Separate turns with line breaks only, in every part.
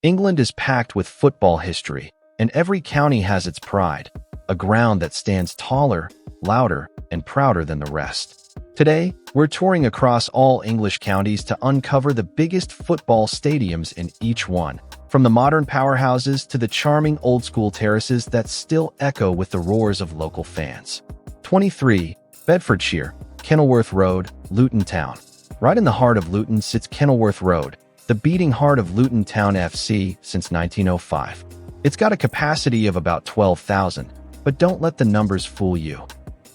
England is packed with football history, and every county has its pride, a ground that stands taller, louder, and prouder than the rest. Today, we're touring across all English counties to uncover the biggest football stadiums in each one, from the modern powerhouses to the charming old-school terraces that still echo with the roars of local fans. 23. Bedfordshire, Kenilworth Road, Luton Town. Right in the heart of Luton sits Kenilworth Road, the beating heart of Luton Town FC since 1905. It's got a capacity of about 12,000, but don't let the numbers fool you.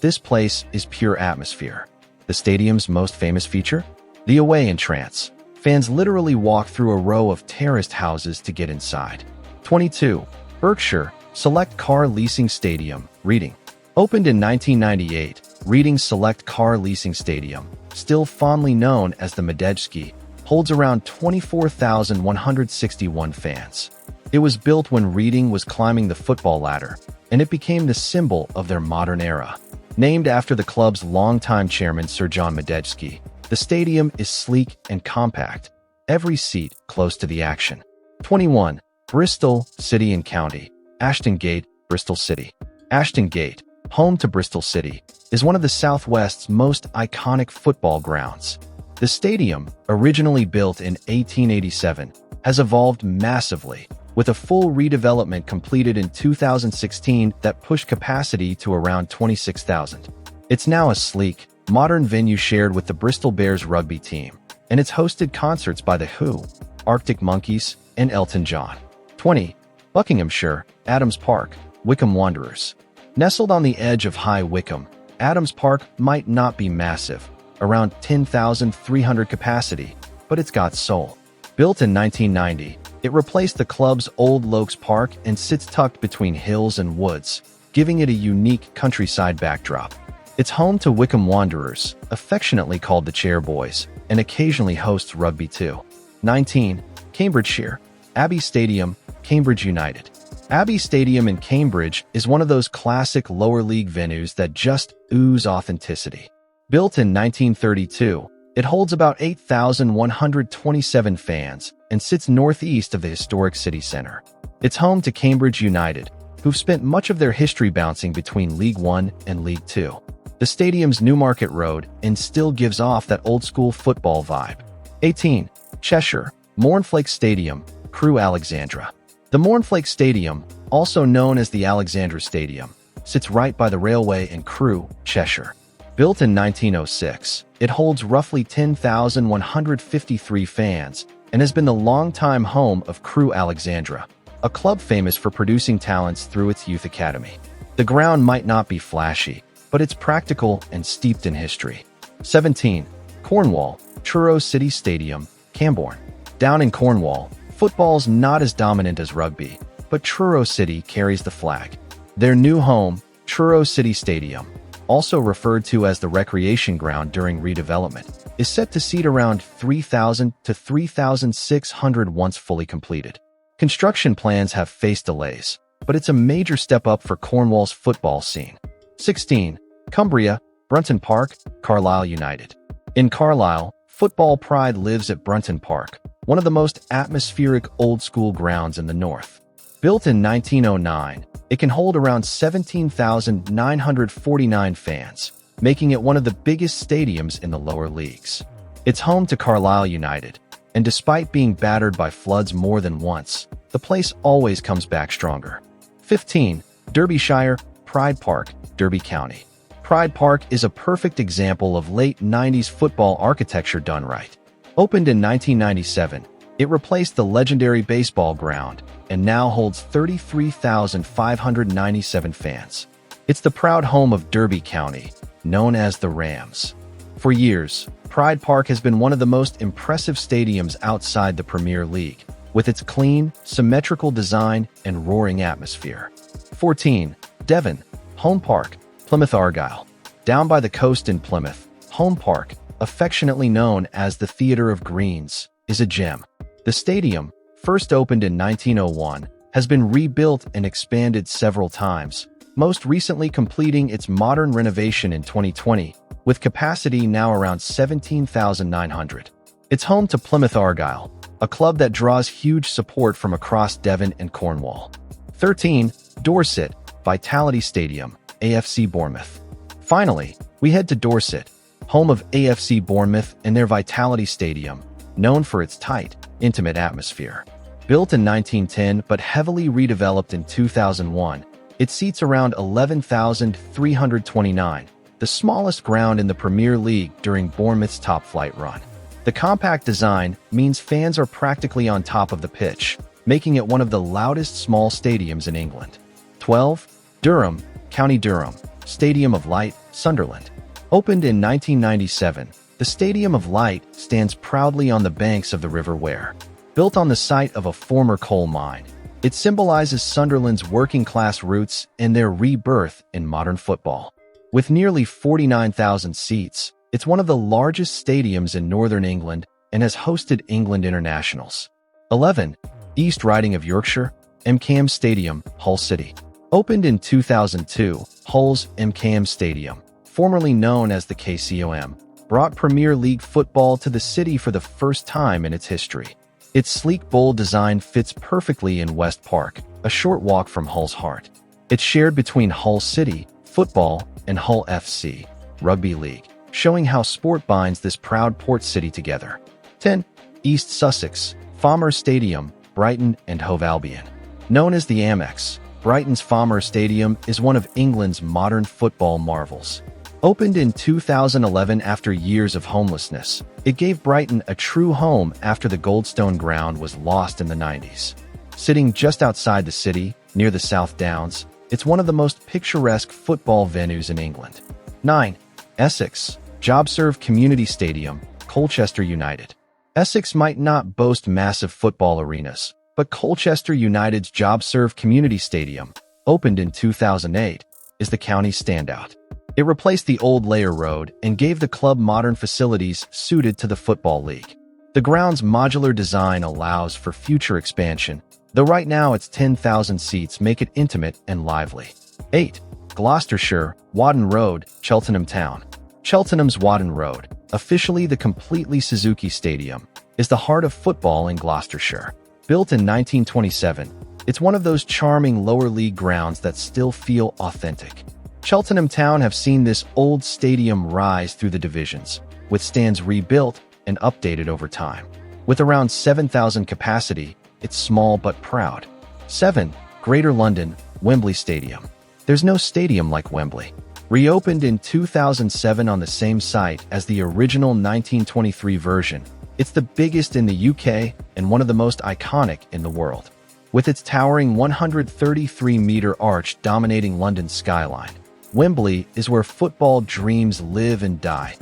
This place is pure atmosphere. The stadium's most famous feature? The away entrance. Fans literally walk through a row of terraced houses to get inside. 22. Berkshire, Select Car Leasing Stadium, Reading. Opened in 1998, Reading's Select Car Leasing Stadium, still fondly known as the Medeski, holds around 24,161 fans. It was built when Reading was climbing the football ladder, and it became the symbol of their modern era. Named after the club's longtime chairman Sir John Medeski, the stadium is sleek and compact, every seat close to the action. 21. Bristol City and County, Ashton Gate, Bristol City. Ashton Gate, home to Bristol City, is one of the Southwest's most iconic football grounds. The stadium, originally built in 1887, has evolved massively, with a full redevelopment completed in 2016 that pushed capacity to around 26,000. It's now a sleek, modern venue shared with the Bristol Bears rugby team, and it's hosted concerts by The Who, Arctic Monkeys, and Elton John. 20. Buckinghamshire, Adams Park, Wycombe Wanderers. Nestled on the edge of High Wycombe, Adams Park might not be massive, around 10,300 capacity, but it's got soul. Built in 1990, it replaced the club's old Lokes Park and sits tucked between hills and woods, giving it a unique countryside backdrop. It's home to Wycombe Wanderers, affectionately called the Chair Boys, and occasionally hosts rugby too. 19. Cambridgeshire, Abbey Stadium, Cambridge United. Abbey Stadium in Cambridge is one of those classic lower league venues that just ooze authenticity. Built in 1932, it holds about 8,127 fans and sits northeast of the historic city center. It's home to Cambridge United, who've spent much of their history bouncing between League One and League Two. The stadium's Newmarket Road and still gives off that old-school football vibe. 18. Cheshire, Mournflake Stadium, Crewe Alexandra. The Mournflake Stadium, also known as the Alexandra Stadium, sits right by the railway in Crewe, Cheshire. Built in 1906, it holds roughly 10,153 fans and has been the longtime home of Crewe Alexandra, a club famous for producing talents through its youth academy. The ground might not be flashy, but it's practical and steeped in history. 17. Cornwall, Truro City Stadium, Camborne. Down in Cornwall, football's not as dominant as rugby, but Truro City carries the flag. Their new home, Truro City Stadium, also referred to as the recreation ground during redevelopment, is set to seat around 3,000 to 3,600 once fully completed. Construction plans have faced delays, but it's a major step up for Cornwall's football scene. 16. Cumbria, Brunton Park, Carlisle United. In Carlisle, football pride lives at Brunton Park, one of the most atmospheric old-school grounds in the north. Built in 1909, it can hold around 17,949 fans, making it one of the biggest stadiums in the lower leagues. It's home to Carlisle United, and despite being battered by floods more than once, the place always comes back stronger. 15. Derbyshire, Pride Park, Derby County. Pride Park is a perfect example of late 90s football architecture done right. Opened in 1997, it replaced the legendary baseball ground and now holds 33,597 fans. It's the proud home of Derby County, known as the Rams. For years, Pride Park has been one of the most impressive stadiums outside the Premier League, with its clean, symmetrical design and roaring atmosphere. 14. Devon, Home Park, Plymouth Argyle. Down by the coast in Plymouth, Home Park, affectionately known as the Theatre of Greens, is a gem. The stadium, first opened in 1901, has been rebuilt and expanded several times, most recently completing its modern renovation in 2020, with capacity now around 17,900. It's home to Plymouth Argyle, a club that draws huge support from across Devon and Cornwall. 13. Dorset, Vitality Stadium, AFC Bournemouth. Finally, we head to Dorset, home of AFC Bournemouth and their Vitality Stadium, known for its tight, intimate atmosphere. Built in 1910 but heavily redeveloped in 2001, it seats around 11,329, the smallest ground in the Premier League during Bournemouth's top-flight run. The compact design means fans are practically on top of the pitch, making it one of the loudest small stadiums in England. 12. Durham, County Durham, Stadium of Light, Sunderland. Opened in 1997, the Stadium of Light stands proudly on the banks of the River Wear. Built on the site of a former coal mine, it symbolizes Sunderland's working-class roots and their rebirth in modern football. With nearly 49,000 seats, it's one of the largest stadiums in northern England and has hosted England internationals. 11. East Riding of Yorkshire, MKM Stadium, Hull City. Opened in 2002, Hull's MKM Stadium, formerly known as the KCOM, brought Premier League football to the city for the first time in its history. Its sleek bowl design fits perfectly in West Park, a short walk from Hull's heart. It's shared between Hull City, football, and Hull FC, rugby league, showing how sport binds this proud port city together. 10. East Sussex, Falmer Stadium, Brighton and Hove Albion. Known as the Amex, Brighton's Falmer Stadium is one of England's modern football marvels. Opened in 2011 after years of homelessness, it gave Brighton a true home after the Goldstone ground was lost in the 90s. Sitting just outside the city, near the South Downs, it's one of the most picturesque football venues in England. 9. Essex, JobServe Community Stadium, Colchester United. Essex might not boast massive football arenas, but Colchester United's JobServe Community Stadium, opened in 2008, is the county's standout. It replaced the old Layer Road and gave the club modern facilities suited to the Football League. The ground's modular design allows for future expansion, though right now its 10,000 seats make it intimate and lively. 8. Gloucestershire, Whaddon Road, Cheltenham Town. Cheltenham's Whaddon Road, officially the completely Suzuki Stadium, is the heart of football in Gloucestershire. Built in 1927, it's one of those charming lower league grounds that still feel authentic. Cheltenham Town have seen this old stadium rise through the divisions, with stands rebuilt and updated over time. With around 7,000 capacity, it's small but proud. 7. Greater London, Wembley Stadium. There's no stadium like Wembley. Reopened in 2007 on the same site as the original 1923 version, it's the biggest in the UK and one of the most iconic in the world. With its towering 133-meter arch dominating London's skyline, Wembley is where football dreams live and die.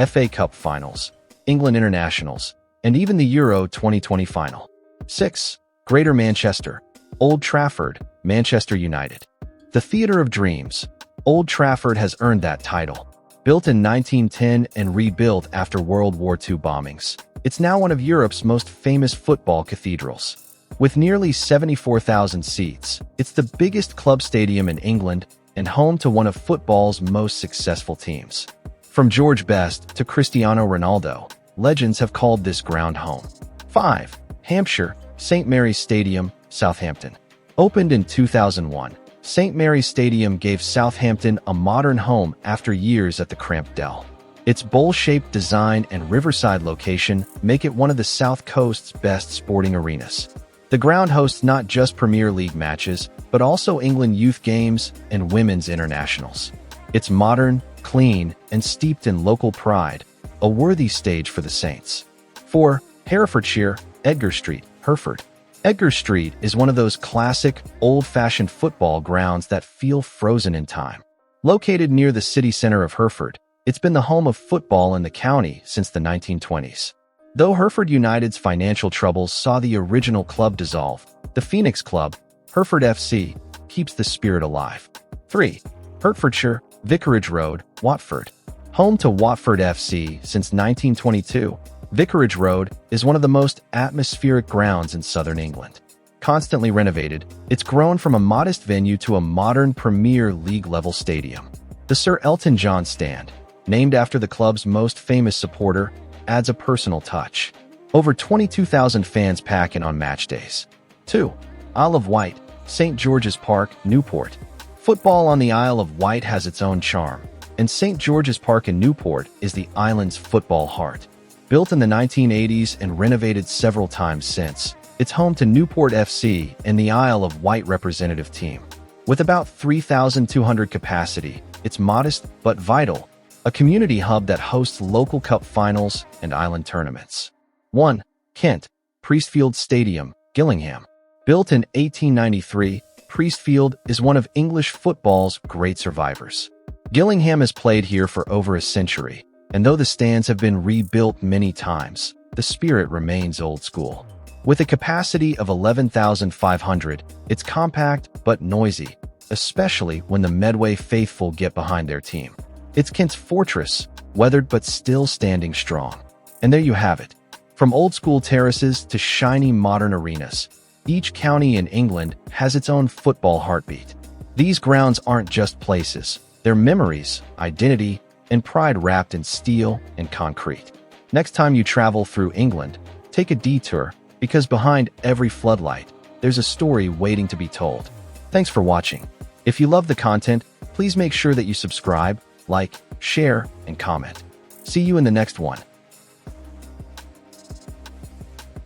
FA Cup finals, England internationals, and even the Euro 2020 final. 6. Greater Manchester, Old Trafford, Manchester United. The Theatre of Dreams, Old Trafford has earned that title. Built in 1910 and rebuilt after World War II bombings, it's now one of Europe's most famous football cathedrals. With nearly 74,000 seats, it's the biggest club stadium in England and home to one of football's most successful teams. From George Best to Cristiano Ronaldo, legends have called this ground home. 5. Hampshire, St. Mary's Stadium, Southampton. Opened in 2001, St. Mary's Stadium gave Southampton a modern home after years at the cramped Dell. Its bowl-shaped design and riverside location make it one of the South Coast's best sporting arenas. The ground hosts not just Premier League matches, but also England youth games and women's internationals. It's modern, clean, and steeped in local pride, a worthy stage for the Saints. 4. Hertfordshire, Edgar Street, Hertford. Edgar Street is one of those classic, old-fashioned football grounds that feel frozen in time. Located near the city center of Hertford, it's been the home of football in the county since the 1920s. Though Hertford United's financial troubles saw the original club dissolve, the Phoenix Club, Hertford FC, keeps the spirit alive. 3. Hertfordshire, Vicarage Road, Watford. Home to Watford FC since 1922, Vicarage Road is one of the most atmospheric grounds in southern England. Constantly renovated, it's grown from a modest venue to a modern Premier League-level stadium. The Sir Elton John stand, named after the club's most famous supporter, adds a personal touch. Over 22,000 fans pack in on match days. 2. Isle of Wight, St. George's Park, Newport. Football on the Isle of Wight has its own charm, and St. George's Park in Newport is the island's football heart. Built in the 1980s and renovated several times since, it's home to Newport FC and the Isle of Wight representative team. With about 3,200 capacity, it's modest but vital, a community hub that hosts local cup finals and island tournaments. 1. Kent, Priestfield Stadium, Gillingham. Built in 1893, Priestfield is one of English football's great survivors. Gillingham has played here for over a century, and though the stands have been rebuilt many times, the spirit remains old school. With a capacity of 11,500, it's compact but noisy, especially when the Medway faithful get behind their team. It's Kent's fortress, weathered but still standing strong. And there you have it. From old-school terraces to shiny modern arenas, each county in England has its own football heartbeat. These grounds aren't just places, they're memories, identity, and pride wrapped in steel and concrete. Next time you travel through England, take a detour, because behind every floodlight, there's a story waiting to be told. Thanks for watching. If you love the content, please make sure that you subscribe, like, share, and comment. See you in the next one.